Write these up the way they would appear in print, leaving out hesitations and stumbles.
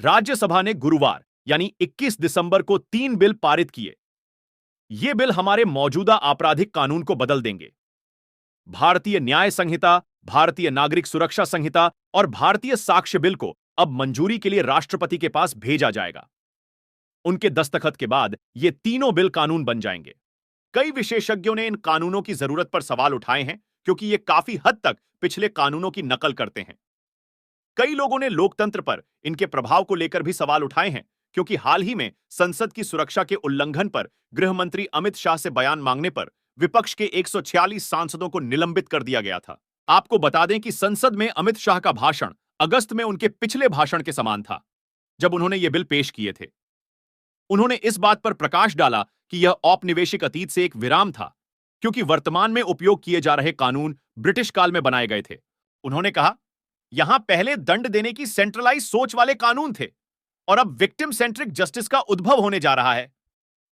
राज्यसभा ने गुरुवार यानी 21 दिसंबर को 3 बिल पारित किए। ये बिल हमारे मौजूदा आपराधिक कानून को बदल देंगे। भारतीय न्याय संहिता, भारतीय नागरिक सुरक्षा संहिता और भारतीय साक्ष्य बिल को अब मंजूरी के लिए राष्ट्रपति के पास भेजा जाएगा। उनके दस्तखत के बाद ये तीनों बिल कानून बन जाएंगे। कई विशेषज्ञों ने इन कानूनों की जरूरत पर सवाल उठाए हैं क्योंकि ये काफी हद तक पिछले कानूनों की नकल करते हैं। कई लोगों ने लोकतंत्र पर इनके प्रभाव को लेकर भी सवाल उठाए हैं क्योंकि हाल ही में संसद की सुरक्षा के उल्लंघन पर गृह मंत्री अमित शाह से बयान मांगने पर विपक्ष के 146 सांसदों को निलंबित कर दिया गया था। आपको बता दें कि संसद में अमित शाह का भाषण अगस्त में उनके पिछले भाषण के समान था, जब उन्होंने ये बिल पेश किए थे। उन्होंने इस बात पर प्रकाश डाला कि यह औपनिवेशिक अतीत से एक विराम था, क्योंकि वर्तमान में उपयोग किए जा रहे कानून ब्रिटिश काल में बनाए गए थे। उन्होंने कहा, यहां पहले दंड देने की सेंट्रलाइज सोच वाले कानून थे और अब विक्टिम सेंट्रिक जस्टिस का उद्भव होने जा रहा है।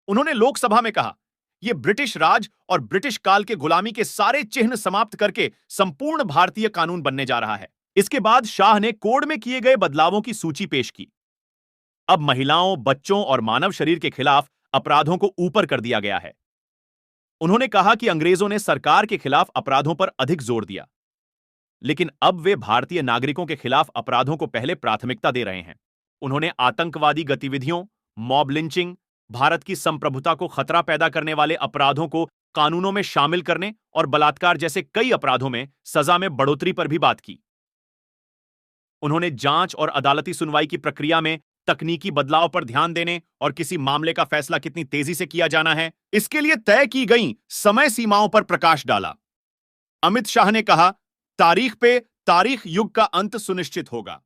उन्होंने लोकसभा में कहा, यह ब्रिटिश राज और ब्रिटिश काल के गुलामी के सारे चिन्ह समाप्त करके संपूर्ण भारतीय कानून बनने जा रहा है। इसके बाद शाह ने कोड में किए गए बदलावों की सूची पेश की। अब महिलाओं, बच्चों और मानव शरीर के खिलाफ अपराधों को ऊपर कर दिया गया है। उन्होंने कहा कि अंग्रेजों ने सरकार के खिलाफ अपराधों पर अधिक जोर दिया, लेकिन अब वे भारतीय नागरिकों के खिलाफ अपराधों को पहले प्राथमिकता दे रहे हैं। उन्होंने आतंकवादी गतिविधियों, मॉब लिंचिंग, भारत की संप्रभुता को खतरा पैदा करने वाले अपराधों को कानूनों में शामिल करने और बलात्कार जैसे कई अपराधों में सजा में बढ़ोतरी पर भी बात की। उन्होंने जांच और अदालती सुनवाई की प्रक्रिया में तकनीकी बदलाव पर ध्यान देने और किसी मामले का फैसला कितनी तेजी से किया जाना है, इसके लिए तय की गई समय सीमाओं पर प्रकाश डाला। अमित शाह ने कहा, तारीख पे तारीख युग का अंत सुनिश्चित होगा।